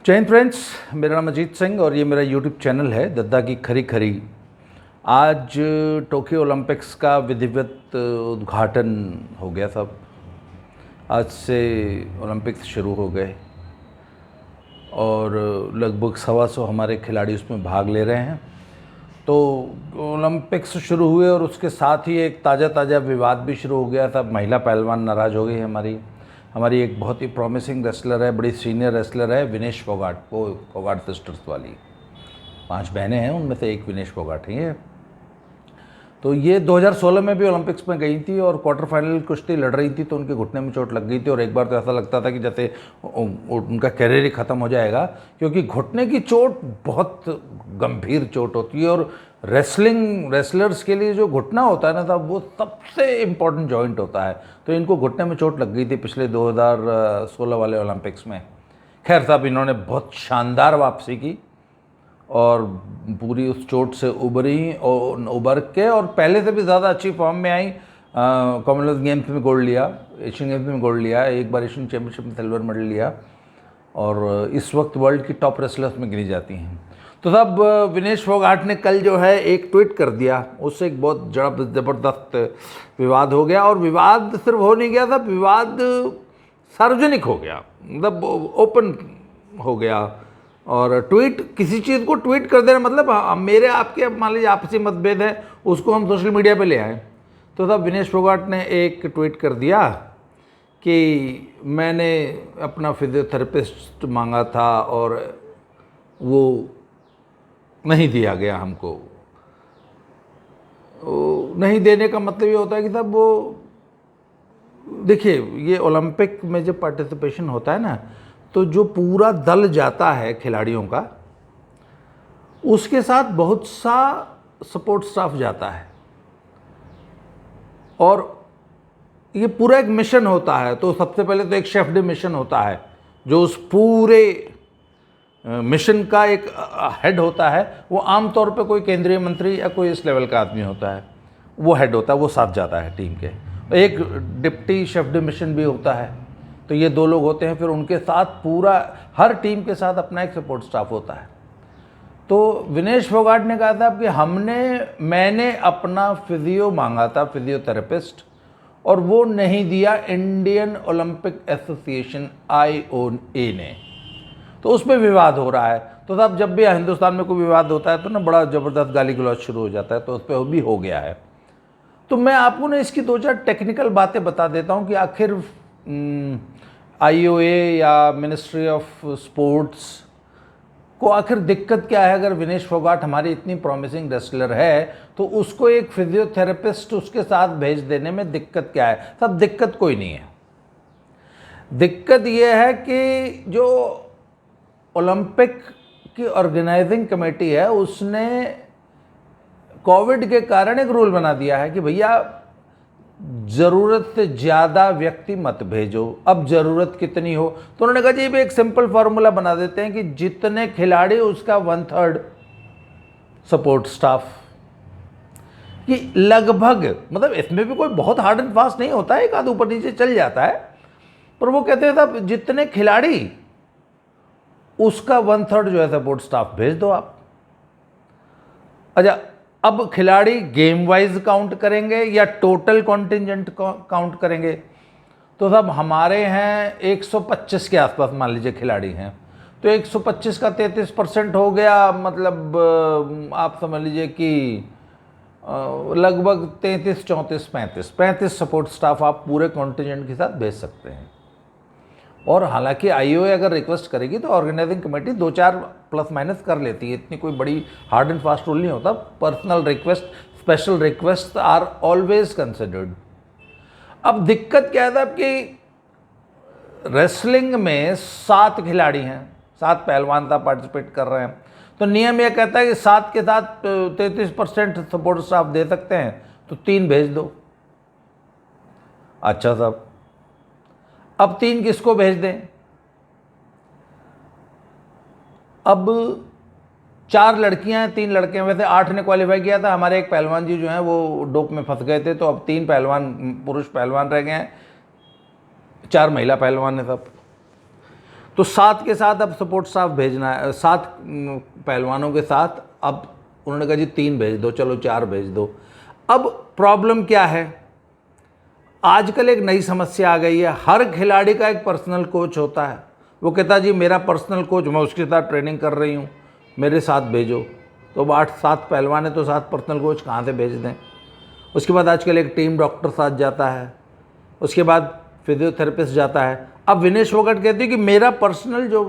जय हिंद फ्रेंड्स, मेरा नाम अजीत सिंह और ये मेरा यूट्यूब चैनल है दद्दा की खरी खरी। आज टोक्यो ओलंपिक्स का विधिवत उद्घाटन हो गया सब। आज से ओलंपिक्स शुरू हो गए और लगभग 125 हमारे खिलाड़ी उसमें भाग ले रहे हैं। तो ओलंपिक्स शुरू हुए और उसके साथ ही एक ताज़ा विवाद भी शुरू हो गया था। महिला पहलवान नाराज़ हो गई है। हमारी एक बहुत ही प्रॉमिसिंग रेसलर है, बड़ी सीनियर रेसलर है, विनेश फोगाट। वो फोगाट सिस्टर्स वाली 5 बहनें हैं, उनमें से एक विनेश फोगाट ही है। तो ये 2016 में भी ओलंपिक्स में गई थी और क्वार्टर फाइनल कुश्ती लड़ रही थी, तो उनके घुटने में चोट लग गई थी और एक बार तो ऐसा लगता था कि जैसे उनका कैरियर ही ख़त्म हो जाएगा, क्योंकि घुटने की चोट बहुत गंभीर चोट होती है। और रेसलर्स के लिए जो घुटना होता है ना साहब, वो सबसे इम्पोर्टेंट जॉइंट होता है। तो इनको घुटने में चोट लग गई थी पिछले 2016 वाले ओलंपिक्स में। खैर साहब, इन्होंने बहुत शानदार वापसी की और पूरी उस चोट से उबर के और पहले से भी ज़्यादा अच्छी फॉर्म में आई। कॉमनवेल्थ गेम्स में गोल्ड लिया, एशियन गेम्स में गोल्ड लिया, एक बार एशियन चैम्पियनशिप में सिल्वर मेडल लिया और इस वक्त वर्ल्ड की टॉप रेसलर्स में गिनी जाती हैं। तो साहब, विनेश फोगाट ने कल जो है एक ट्वीट कर दिया, उससे एक बहुत ज़बरदस्त विवाद हो गया। और विवाद सिर्फ हो नहीं गया था, विवाद सार्वजनिक हो गया, मतलब ओपन हो गया। और ट्वीट, किसी चीज़ को ट्वीट कर देना मतलब मेरे आपके मान लीजिए आपसी मतभेद है, उसको हम सोशल मीडिया पे ले आए। तो साहब, विनेश फोगाट ने एक ट्वीट कर दिया कि मैंने अपना फिजियोथेरेपिस्ट मांगा था और वो नहीं दिया गया हमको। नहीं देने का मतलब ये होता है कि साहब, वो देखिए, ये ओलंपिक में जब पार्टिसिपेशन होता है ना, तो जो पूरा दल जाता है खिलाड़ियों का, उसके साथ बहुत सा सपोर्ट स्टाफ जाता है और ये पूरा एक मिशन होता है। तो सबसे पहले तो एक शेफ डे मिशन होता है, जो उस पूरे मिशन का एक हेड होता है। वो आमतौर पे कोई केंद्रीय मंत्री या कोई इस लेवल का आदमी होता है, वो हेड होता है, वो साथ जाता है टीम के। एक डिप्टी शेफ डे मिशन भी होता है, तो ये 2 लोग होते हैं। फिर उनके साथ पूरा हर टीम के साथ अपना एक सपोर्ट स्टाफ होता है। तो विनेश फोगाट ने कहा था कि मैंने अपना फिजियो मांगा था, फिजियोथेरेपिस्ट, और वो नहीं दिया इंडियन ओलंपिक एसोसिएशन IOA ने। तो उस पर विवाद हो रहा है। तो साहब, जब भी हिंदुस्तान में कोई विवाद होता है तो ना बड़ा ज़बरदस्त गाली गलौज शुरू हो जाता है, तो उस पर भी हो गया है। तो मैं आपको ना इसकी 2-4 टेक्निकल बातें बता देता हूँ कि आखिर IOA या मिनिस्ट्री ऑफ स्पोर्ट्स को आखिर दिक्कत क्या है। अगर विनेश फोगाट हमारी इतनी प्रॉमिसिंग रेसलर है, तो उसको एक फिजियोथेरेपिस्ट उसके साथ भेज देने में दिक्कत क्या है? सब दिक्कत कोई नहीं है। दिक्कत यह है कि जो ओलंपिक की ऑर्गेनाइजिंग कमेटी है, उसने कोविड के कारण एक रूल बना दिया है कि भैया ज़रूरत से ज़्यादा व्यक्ति मत भेजो। अब ज़रूरत कितनी हो, तो उन्होंने कहा जी भी एक सिंपल फार्मूला बना देते हैं कि जितने खिलाड़ी उसका 1/3 सपोर्ट स्टाफ, कि लगभग, मतलब इसमें भी कोई बहुत हार्ड एंड फास्ट नहीं होता है, एक आध ऊपर नीचे चल जाता है, पर वो कहते हैं साहब जितने खिलाड़ी उसका 1/3 जो है सपोर्ट स्टाफ भेज दो आप। अच्छा, अब खिलाड़ी गेम वाइज काउंट करेंगे या टोटल कॉन्टिजेंट काउंट करेंगे? तो साहब, हमारे हैं 125 के आसपास मान लीजिए खिलाड़ी हैं, तो 125 का 33% हो गया, मतलब आप समझ लीजिए कि लगभग 33, 34, 35 सपोर्ट स्टाफ आप पूरे कॉन्टिजेंट के साथ भेज सकते हैं। और हालांकि IOA अगर रिक्वेस्ट करेगी तो ऑर्गेनाइजिंग कमेटी 2-4 प्लस माइनस कर लेती है, इतनी कोई बड़ी हार्ड एंड फास्ट रूल नहीं होता। Personal request, special request are always considered. अब दिक्कत क्या है कि रेसलिंग में 7 खिलाड़ी हैं, 7 पहलवान था पार्टिसिपेट कर रहे हैं, तो नियम यह कहता है कि 7 के साथ 33% सपोर्ट स्टाफ दे सकते हैं, तो 3 भेज दो। अच्छा साहब, अब 3 किसको भेज दें? अब 4 लड़कियां हैं, 3 लड़के हैं, वैसे 8 ने क्वालिफाई किया था। हमारे एक पहलवान जी जो हैं वो डोप में फंस गए थे, तो अब 3 पहलवान, पुरुष पहलवान रह गए हैं, 4 महिला पहलवान है सब। तो 7 के साथ अब सपोर्ट स्टाफ भेजना है, 7 पहलवानों के साथ। अब उन्होंने कहा जी 3 भेज दो, चलो 4 भेज दो। अब प्रॉब्लम क्या है, आजकल एक नई समस्या आ गई है, हर खिलाड़ी का एक पर्सनल कोच होता है। वो कहता है जी मेरा पर्सनल कोच, मैं उसके साथ ट्रेनिंग कर रही हूँ, मेरे साथ भेजो। तो अब 8-7 पहलवान है तो 7 पर्सनल कोच कहाँ से भेज दें। उसके बाद आजकल एक टीम डॉक्टर साथ जाता है, उसके बाद फिजियोथेरेपिस्ट जाता है। अब विनेश फोगाट कहती है कि मेरा पर्सनल जो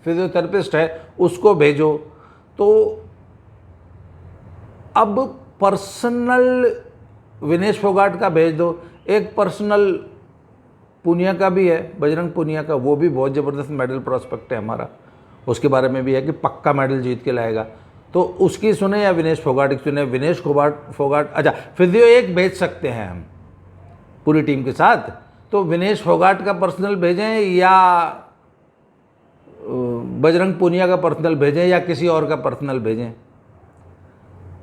फिजियोथेरेपिस्ट है उसको भेजो। तो अब पर्सनल विनेश फोगाट का भेज दो, एक पर्सनल पूनिया का भी है, बजरंग पूनिया का, वो भी बहुत ज़बरदस्त मेडल प्रॉस्पेक्ट है हमारा, उसके बारे में भी है कि पक्का मेडल जीत के लाएगा। तो उसकी सुने या विनेश फोगाट की सुने। विनेश फोगाट अच्छा, फिजियो एक भेज सकते हैं हम पूरी टीम के साथ, तो विनेश फोगाट का पर्सनल भेजें या बजरंग पूनिया का पर्सनल भेजें या किसी और का पर्सनल भेजें।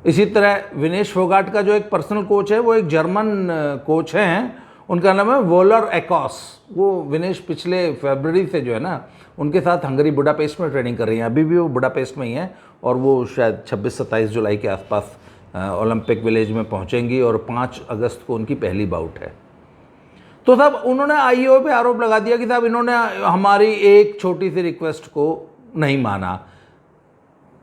इसी तरह विनेश फोगाट का जो एक पर्सनल कोच है वो एक जर्मन कोच हैं, उनका नाम है वोलर एकॉस। वो विनेश पिछले फरवरी से जो है ना उनके साथ हंगरी बुडापेस्ट में ट्रेनिंग कर रही हैं, अभी भी वो बुडापेस्ट में ही हैं, और वो शायद 26-27 जुलाई के आसपास ओलंपिक विलेज में पहुंचेंगी और 5 अगस्त को उनकी पहली बाउट है। तो साहब उन्होंने आईओए पे आरोप लगा दिया कि साहब इन्होंने हमारी एक छोटी सी रिक्वेस्ट को नहीं माना।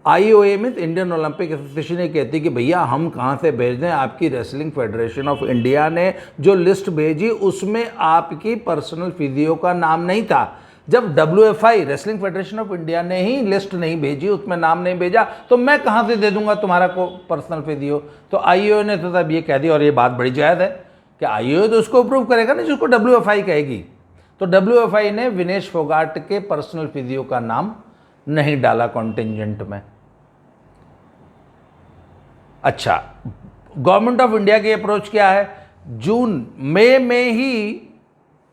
आईओए में इंडियन ओलंपिक एसोसिएशन ये कहती कि भैया हम कहाँ से भेज दें, आपकी रेसलिंग फेडरेशन ऑफ इंडिया ने जो लिस्ट भेजी उसमें आपकी पर्सनल फिजियो का नाम नहीं था। जब WFI wrestling federation of India ने ही लिस्ट नहीं भेजी, उसमें नाम नहीं भेजा, तो मैं कहाँ से दे दूंगा तुम्हारा को पर्सनल फिजियो। तो आईओए ने तो साहब ये कह दिया, और ये बात बड़ी जायज़ है कि आईओए तो उसको अप्रूव करेगा ना जिसको WFI कहेगी। तो WFI ने विनेश फोगाट के पर्सनल फिजियो का नाम नहीं डाला कॉन्टिंजेंट में। अच्छा, गवर्नमेंट ऑफ इंडिया की अप्रोच क्या है, मई में ही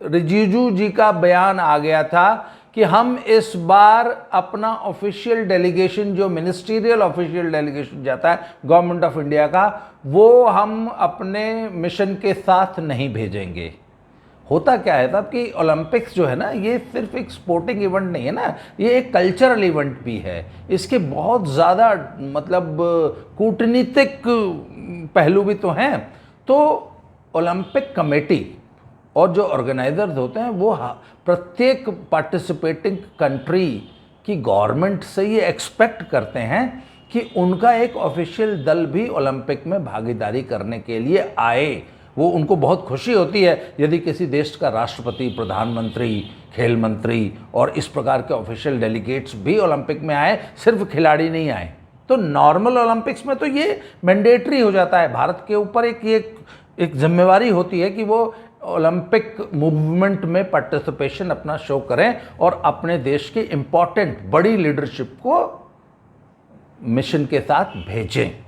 रिजिजू जी का बयान आ गया था कि हम इस बार अपना ऑफिशियल डेलीगेशन, जो मिनिस्ट्रियल ऑफिशियल डेलीगेशन जाता है गवर्नमेंट ऑफ इंडिया का, वो हम अपने मिशन के साथ नहीं भेजेंगे। होता क्या है साहब कि ओलंपिक्स जो है ना ये सिर्फ एक स्पोर्टिंग इवेंट नहीं है ना, ये एक कल्चरल इवेंट भी है। इसके बहुत ज़्यादा मतलब कूटनीतिक पहलू भी तो हैं। तो ओलंपिक कमेटी और जो ऑर्गेनाइजर्स होते हैं वो प्रत्येक पार्टिसिपेटिंग कंट्री की गवर्नमेंट से ये एक्सपेक्ट करते हैं कि उनका एक ऑफिशियल दल भी ओलंपिक में भागीदारी करने के लिए आए। वो उनको बहुत खुशी होती है यदि किसी देश का राष्ट्रपति, प्रधानमंत्री, खेल मंत्री और इस प्रकार के ऑफिशियल डेलीगेट्स भी ओलंपिक में आए, सिर्फ खिलाड़ी नहीं आए। तो नॉर्मल ओलंपिक्स में तो ये मैंडेटरी हो जाता है, भारत के ऊपर एक जिम्मेवारी होती है कि वो ओलंपिक मूवमेंट में पार्टिसिपेशन अपना शो करें और अपने देश की इम्पॉर्टेंट बड़ी लीडरशिप को मिशन के साथ भेजें।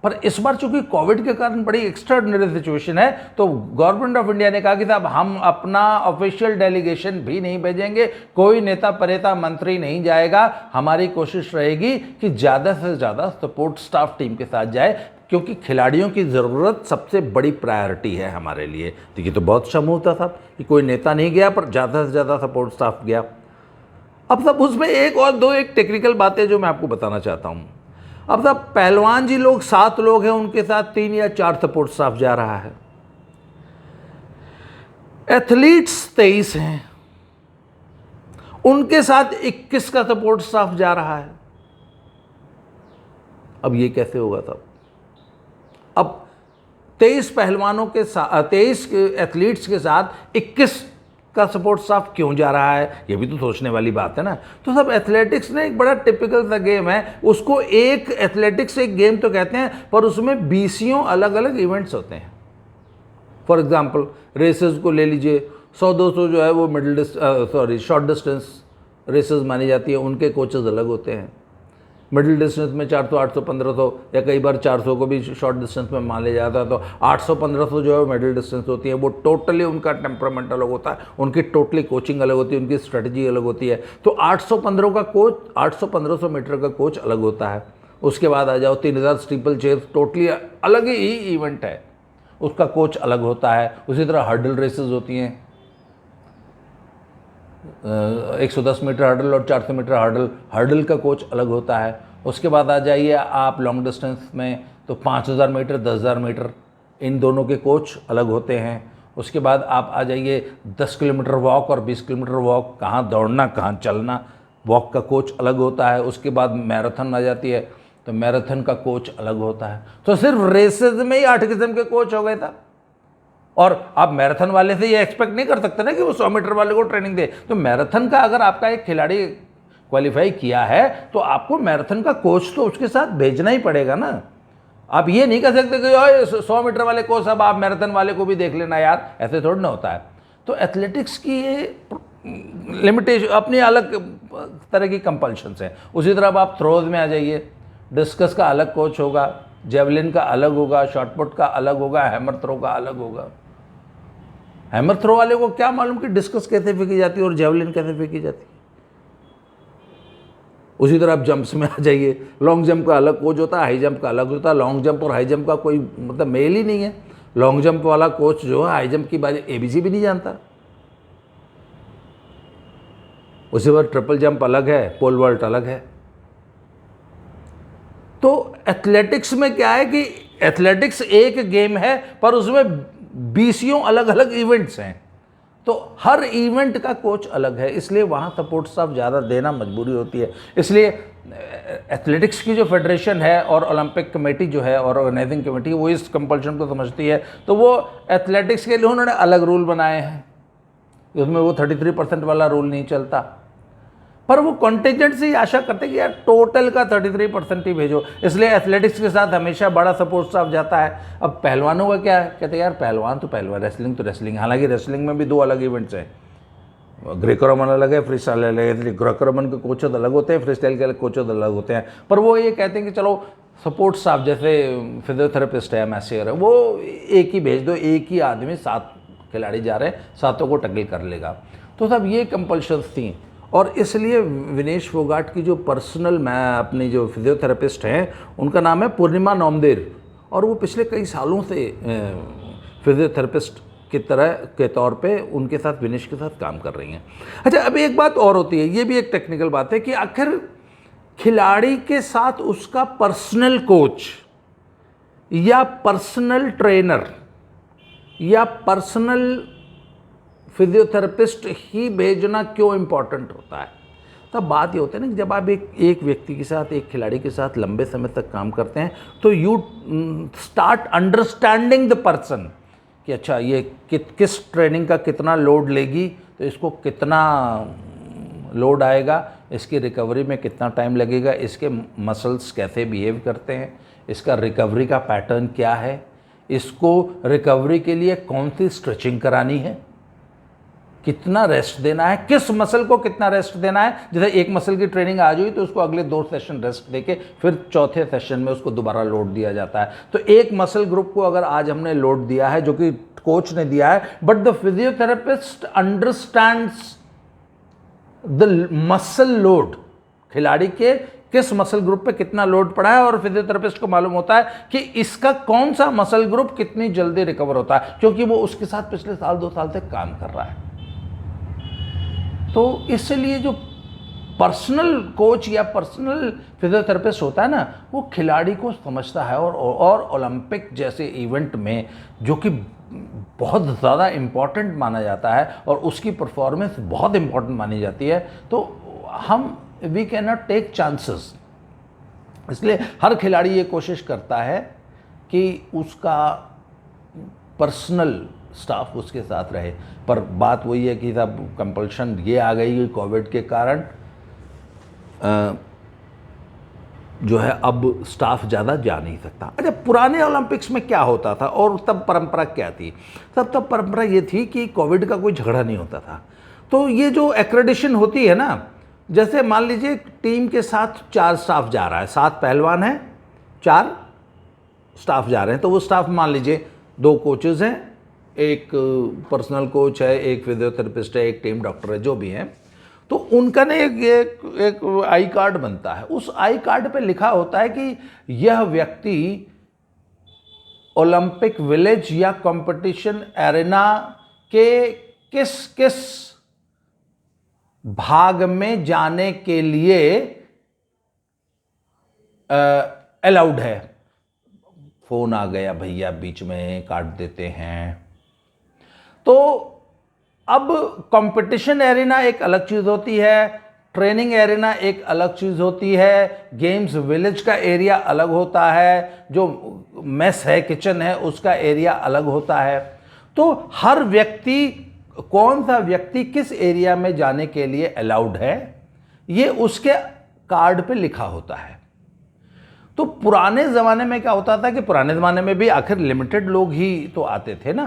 पर इस बार चूंकि कोविड के कारण बड़ी एक्स्ट्राऑर्डिनरी सिचुएशन है, तो गवर्नमेंट ऑफ इंडिया ने कहा कि साहब हम अपना ऑफिशियल डेलीगेशन भी नहीं भेजेंगे, कोई नेता परेता मंत्री नहीं जाएगा। हमारी कोशिश रहेगी कि ज़्यादा से ज़्यादा सपोर्ट स्टाफ टीम के साथ जाए, क्योंकि खिलाड़ियों की ज़रूरत सबसे बड़ी प्रायोरिटी है हमारे लिए। तो ये तो बहुत शमूह था साहब कि कोई नेता नहीं गया पर ज़्यादा से ज़्यादा सपोर्ट स्टाफ गया। अब सब उसमें एक टेक्निकल बातें जो मैं आपको बताना चाहता हूँ। अब साहब पहलवान जी लोग 7 लोग हैं, उनके साथ 3 या 4 सपोर्ट स्टाफ जा रहा है। एथलीट्स 23 हैं, उनके साथ 21 का सपोर्ट स्टाफ जा रहा है। अब ये कैसे होगा साहब? अब 23 पहलवानों के साथ 23 एथलीट्स के साथ 21 का सपोर्ट स्टाफ क्यों जा रहा है, ये भी तो सोचने वाली बात है ना। तो सब एथलेटिक्स ने एक बड़ा टिपिकल सा गेम है, उसको एक एथलेटिक्स एक गेम तो कहते हैं, पर उसमें 20 अलग अलग इवेंट्स होते हैं। फॉर एग्जांपल रेसेस को ले लीजिए, 100-200 जो है वो शॉर्ट डिस्टेंस रेसेस मानी जाती है, उनके कोचेस अलग होते हैं। मिडिल डिस्टेंस में 400, 800, 1500 या कई बार 400 को भी शॉर्ट डिस्टेंस में मान लिया जाता है। तो 800, 1500 जो है मिडिल डिस्टेंस होती है, वो टोटली उनका टेम्परामेंट अलग होता है, उनकी टोटली कोचिंग अलग होती है, उनकी स्ट्रेटजी अलग होती है। तो 800-1500 मीटर का कोच अलग होता है। उसके बाद आ जाओ 3000 स्टीपल चेस, टोटली अलग ही इवेंट है, उसका कोच अलग होता है। उसी तरह हर्डल रेसेस होती हैं, 110 मीटर हर्डल और 400 मीटर हर्डल का कोच अलग होता है। उसके बाद आ जाइए आप लॉन्ग डिस्टेंस में, तो 5000 मीटर 10,000 मीटर इन दोनों के कोच अलग होते हैं। उसके बाद आप आ जाइए 10 किलोमीटर वॉक और 20 किलोमीटर वॉक, कहाँ दौड़ना कहाँ चलना, वॉक का कोच अलग होता है। उसके बाद मैराथन आ जाती है, तो मैराथन का कोच अलग होता है। तो सिर्फ रेसेस में ही 8 किस्म के कोच हो गए था। और आप मैराथन वाले से ये एक्सपेक्ट नहीं कर सकते ना कि वो 100 मीटर वाले को ट्रेनिंग दे। तो मैराथन का अगर आपका एक खिलाड़ी क्वालिफाई किया है तो आपको मैराथन का कोच तो उसके साथ भेजना ही पड़ेगा ना। आप ये नहीं कह सकते कि 100 मीटर वाले कोच अब आप मैराथन वाले को भी देख लेना यार, ऐसे थोड़ा ना होता है। तो एथलेटिक्स की ये लिमिटेशन, अपनी अलग तरह की कंपल्शंस है। उसी तरह अब आप थ्रोज में आ जाइए, डिस्कस का अलग कोच होगा, जेवलिन का अलग होगा, शॉटपुट का अलग होगा, हैमर थ्रो का अलग होगा। हैमर थ्रो वाले को क्या मालूम कि डिस्कस कैसे फेंकी जाती है और जेवलिन कैसे फेंकी जाती है। उसी तरह आप जंप्स में आ जाइए, लॉन्ग जंप का अलग कोच होता है, हाई जंप का अलग होता है। लॉन्ग जंप और हाई जंप का कोई मतलब मेल ही नहीं है। लॉन्ग जंप वाला कोच जो है हाई जंप की बात ABC भी नहीं जानता। उसी बार ट्रिपल जंप अलग है, पोल वॉल्ट अलग है। तो एथलेटिक्स में क्या है कि एथलेटिक्स एक गेम है पर उसमें 20 अलग अलग इवेंट्स हैं, तो हर इवेंट का कोच अलग है, इसलिए वहाँ सपोर्ट स्टाफ ज़्यादा देना मजबूरी होती है। इसलिए एथलेटिक्स की जो फेडरेशन है और ओलंपिक कमेटी जो है और ऑर्गेनाइजिंग कमेटी, वो इस कंपल्शन को समझती है, तो वो एथलेटिक्स के लिए उन्होंने अलग रूल बनाए हैं। उसमें वो 33% वाला रूल नहीं चलता, पर वो कॉन्टिजेंट से ही आशा करते कि यार टोटल का 33% ही भेजो, इसलिए एथलेटिक्स के साथ हमेशा बड़ा सपोर्ट स्टाफ जाता है। अब पहलवानों का क्या है, कहते हैं यार पहलवान तो पहलवान, रेसलिंग तो रेसलिंग। हालांकि रेसलिंग में भी 2 अलग इवेंट्स हैं, ग्रेको रोमन अलग है, फ्री स्टाइल अलग है। ग्रेको रोमन के कोचेज अलग होते हैं, फ्री स्टाइल के कोचेज अलग होते हैं। पर वो ये कहते हैं कि चलो सपोर्ट स्टाफ, जैसे फिजियोथेरेपिस्ट है, मैसेयर है, वो एक ही भेज दो, एक ही आदमी 7 खिलाड़ी जा रहे हैं, 7 को टैकल कर लेगा। तो सब ये कंपल्शंस थी। और इसलिए विनेश फोगाट की जो पर्सनल, मैं अपनी जो फिजियोथेरेपिस्ट हैं उनका नाम है पूर्णिमा नौमदेर, और वो पिछले कई सालों से फिजियोथेरेपिस्ट की तरह के तौर पे उनके साथ, विनेश के साथ काम कर रही हैं। अच्छा, अब एक बात और होती है, ये भी एक टेक्निकल बात है कि आखिर खिलाड़ी के साथ उसका पर्सनल कोच या पर्सनल ट्रेनर या पर्सनल फिजियोथेरेपिस्ट ही भेजना क्यों इम्पॉर्टेंट होता है। तब बात ये होती है ना कि जब आप एक व्यक्ति के साथ, एक खिलाड़ी के साथ लंबे समय तक काम करते हैं तो you start understanding the person कि अच्छा ये किस ट्रेनिंग का कितना लोड लेगी, तो इसको कितना लोड आएगा, इसकी रिकवरी में कितना टाइम लगेगा, इसके मसल्स कैसे बिहेव करते हैं, इसका रिकवरी का पैटर्न क्या है, इसको रिकवरी के लिए कौन सी स्ट्रेचिंग करानी है, कितना रेस्ट देना है, किस मसल को कितना रेस्ट देना है। जैसे एक मसल की ट्रेनिंग आज हुई तो उसको अगले 2 सेशन रेस्ट देके फिर चौथे सेशन में उसको दोबारा लोड दिया जाता है। तो एक मसल ग्रुप को अगर आज हमने लोड दिया है जो कि कोच ने दिया है, but the physiotherapist understands the muscle load, खिलाड़ी के किस मसल ग्रुप पे कितना लोड पड़ा है, और फिजियोथेरेपिस्ट को मालूम होता है कि इसका कौन सा मसल ग्रुप कितनी जल्दी रिकवर होता है, क्योंकि वो उसके साथ पिछले 2 साल से काम कर रहा है। तो इसलिए जो पर्सनल कोच या पर्सनल फिजियोथेरेपिस्ट होता है ना, वो खिलाड़ी को समझता है। और ओलंपिक जैसे इवेंट में जो कि बहुत ज़्यादा इम्पॉर्टेंट माना जाता है और उसकी परफॉर्मेंस बहुत इम्पॉर्टेंट मानी जाती है, तो we can not take chances. इसलिए हर खिलाड़ी ये कोशिश करता है कि उसका पर्सनल स्टाफ उसके साथ रहे। पर बात वही है कि सब कंपल्शन ये आ गई कि कोविड के कारण जो है अब स्टाफ ज़्यादा जा नहीं सकता। अच्छा, पुराने ओलंपिक्स में क्या होता था और तब परंपरा क्या थी? तब परंपरा ये थी कि कोविड का कोई झगड़ा नहीं होता था। तो ये जो एक्रेडिशन होती है ना, जैसे मान लीजिए टीम के साथ 4 स्टाफ जा रहा है, 7 पहलवान हैं, 4 स्टाफ जा रहे हैं, तो वो स्टाफ मान लीजिए 2 कोचेज़ हैं, एक पर्सनल कोच है, एक फिजियोथेरेपिस्ट है, एक टीम डॉक्टर है, जो भी है। तो उनका ने एक आई कार्ड बनता है। उस आई कार्ड पे लिखा होता है कि यह व्यक्ति ओलंपिक विलेज या कंपटीशन एरेना के किस किस भाग में जाने के लिए अलाउड है। फोन आ गया भैया, बीच में काट देते हैं। तो अब कंपटीशन एरिना एक अलग चीज होती है, ट्रेनिंग एरिना एक अलग चीज होती है, गेम्स विलेज का एरिया अलग होता है, जो मेस है, किचन है, उसका एरिया अलग होता है। तो हर व्यक्ति, कौन सा व्यक्ति किस एरिया में जाने के लिए अलाउड है, ये उसके कार्ड पे लिखा होता है। तो पुराने ज़माने में क्या होता था कि पुराने ज़माने में भी आखिर लिमिटेड लोग ही तो आते थे ना।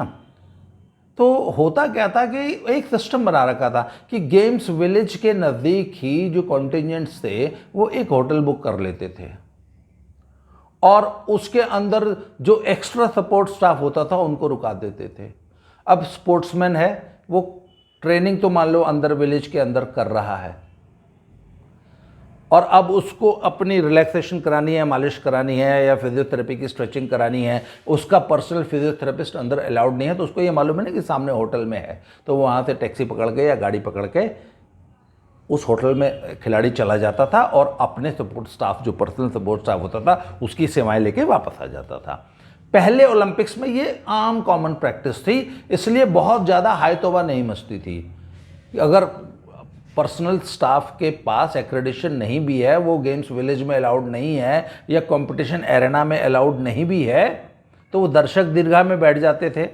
तो होता क्या था कि एक सिस्टम बना रखा था कि गेम्स विलेज के नज़दीक ही जो कॉन्टिजेंट्स थे वो एक होटल बुक कर लेते थे, और उसके अंदर जो एक्स्ट्रा सपोर्ट स्टाफ होता था उनको रुका देते थे। अब स्पोर्ट्समैन है, वो ट्रेनिंग तो मान लो अंदर विलेज के अंदर कर रहा है, और अब उसको अपनी रिलैक्सेशन करानी है, मालिश करानी है, या फिजियोथेरेपी की स्ट्रेचिंग करानी है, उसका पर्सनल फिजियोथेरेपिस्ट अंदर अलाउड नहीं है। तो उसको ये मालूम है ना कि सामने होटल में है, तो वो वहाँ से टैक्सी पकड़ के या गाड़ी पकड़ के उस होटल में खिलाड़ी चला जाता था, और अपने सपोर्ट स्टाफ, जो पर्सनल सपोर्ट स्टाफ होता था, उसकी सेवाएं लेके वापस आ जाता था। पहले ओलंपिक्स में ये आम कॉमन प्रैक्टिस थी, इसलिए बहुत ज़्यादा हाई तौबा नहीं मचती थी। अगर पर्सनल स्टाफ के पास एक्रेडिशन नहीं भी है, वो गेम्स विलेज में अलाउड नहीं है, या कंपटीशन एरेना में अलाउड नहीं भी है, तो वो दर्शक दीर्घा में बैठ जाते थे।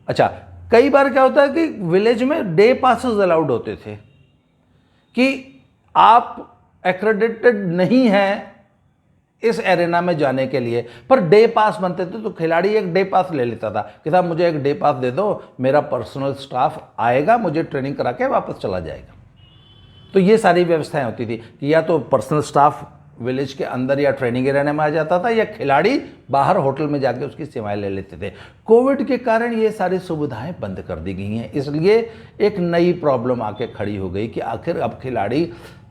अच्छा, कई बार क्या होता है कि विलेज में डे पासेस अलाउड होते थे, कि आप एक्रेडिटेड नहीं हैं इस एरेना में जाने के लिए, पर डे पास बनते थे, तो खिलाड़ी एक डे पास ले लेता था कि साहब मुझे एक डे पास दे दो, मेरा पर्सनल स्टाफ आएगा, मुझे ट्रेनिंग करा के वापस चला जाएगा। तो ये सारी व्यवस्थाएं होती थी कि या तो पर्सनल स्टाफ विलेज के अंदर या ट्रेनिंग एरिया में आ जाता था, या खिलाड़ी बाहर होटल में जाके उसकी सेवाएं ले लेते थे। कोविड के कारण ये सारी सुविधाएं बंद कर दी गई हैं, इसलिए एक नई प्रॉब्लम आके खड़ी हो गई कि आखिर अब खिलाड़ी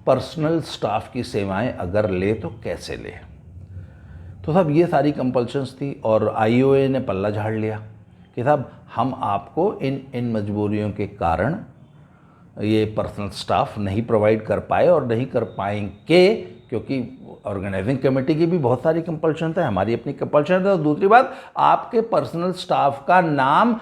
पर्सनल स्टाफ की सेवाएं अगर ले तो कैसे ले। तो साहब ये सारी कंपल्शंस थी, और आईओए ने पल्ला झाड़ लिया कि साहब हम आपको इन मजबूरियों के कारण ये पर्सनल स्टाफ नहीं प्रोवाइड कर पाए और नहीं कर पाएंगे, क्योंकि ऑर्गेनाइजिंग कमेटी की भी बहुत सारी कंपल्शन है, हमारी अपनी कंपल्शन है। और दूसरी बात, आपके पर्सनल स्टाफ का नाम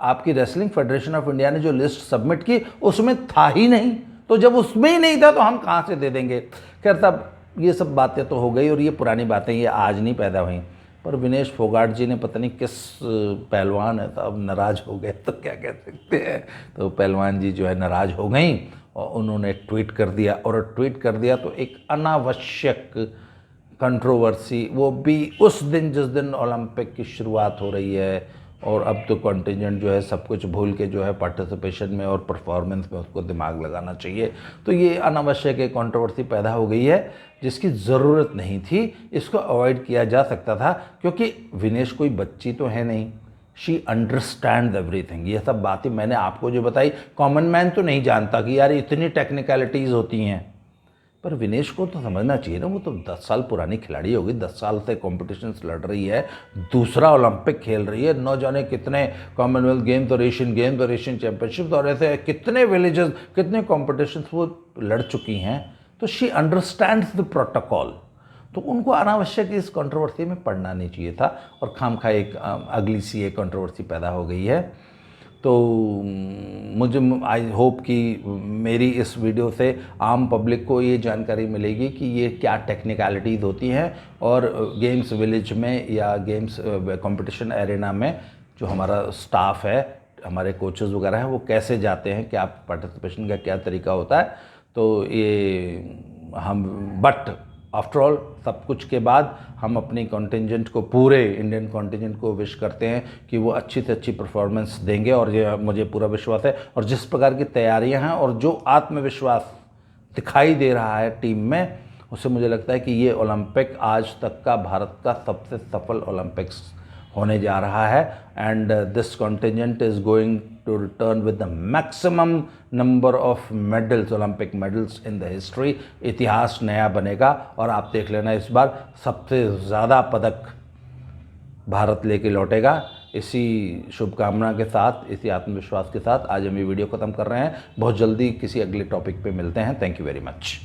आपकी रेसलिंग फेडरेशन ऑफ इंडिया ने जो लिस्ट सबमिट की उसमें था ही नहीं, तो जब उसमें ही नहीं था तो हम कहाँ से दे देंगे। खैर साहब ये सब बातें तो हो गई, और ये पुरानी बातें, ये आज नहीं पैदा हुई। पर विनेश फोगाट जी ने पता नहीं किस पहलवान है, तो अब नाराज़ हो गए, तो क्या कह सकते हैं। तो पहलवान जी जो है नाराज़ हो गई, और उन्होंने ट्वीट कर दिया, और ट्वीट कर दिया तो एक अनावश्यक कंट्रोवर्सी, वो भी उस दिन जिस दिन ओलंपिक की शुरुआत हो रही है, और अब तो कॉन्टिजेंट जो है सब कुछ भूल के जो है पार्टिसिपेशन में और परफॉर्मेंस में उसको दिमाग लगाना चाहिए। तो ये अनावश्यक एक कंट्रोवर्सी पैदा हो गई है जिसकी ज़रूरत नहीं थी, इसको अवॉइड किया जा सकता था, क्योंकि विनेश कोई बच्ची तो है नहीं, शी अंडरस्टैंड एवरीथिंग। ये सब बातें मैंने आपको जो बताई, कॉमन मैन तो नहीं जानता कि यार इतनी टेक्निकलिटीज़ होती हैं, पर विनेश को तो समझना चाहिए ना, वो तो 10 साल पुरानी खिलाड़ी होगी, 10 साल से कॉम्पिटिशन्स लड़ रही है, दूसरा ओलंपिक खेल रही है, न जाने कितने कॉमनवेल्थ गेम्स और एशियन चैंपियनशिप और ऐसे कितने विलेजेस, कितने कॉम्पिटिशन्स वो लड़ चुकी हैं। तो शी अंडरस्टैंड्स द प्रोटोकॉल, तो उनको अनावश्यक इस कंट्रोवर्सी में पड़ना नहीं चाहिए था, और खामखा एक अगली सी एक कंट्रोवर्सी पैदा हो गई है। तो मुझे आई होप कि मेरी इस वीडियो से आम पब्लिक को ये जानकारी मिलेगी कि ये क्या टेक्निकलिटीज़ होती हैं, और गेम्स विलेज में या गेम्स कंपटीशन एरिना में जो हमारा स्टाफ है, हमारे कोचेस वगैरह हैं, वो कैसे जाते हैं, क्या पार्टिसिपेशन का क्या तरीका होता है। तो ये हम बट आफ्टर ऑल सब कुछ के बाद हम अपनी कॉन्टिजेंट को, पूरे इंडियन कॉन्टिजेंट को विश करते हैं कि वो अच्छी से अच्छी परफॉर्मेंस देंगे, और ये मुझे पूरा विश्वास है। और जिस प्रकार की तैयारियां हैं और जो आत्मविश्वास दिखाई दे रहा है टीम में, उससे मुझे लगता है कि ये ओलंपिक आज तक का भारत का सबसे सफल ओलंपिक्स होने जा रहा है। And this contingent is going to return with the maximum number of medals, Olympic medals in the history. इतिहास नया बनेगा, और आप देख लेना इस बार सबसे ज़्यादा पदक भारत लेके लौटेगा। इसी शुभकामना के साथ, इसी आत्मविश्वास के साथ आज हम ये वीडियो ख़त्म कर रहे हैं। बहुत जल्दी किसी अगले टॉपिक पे मिलते हैं। Thank you very much.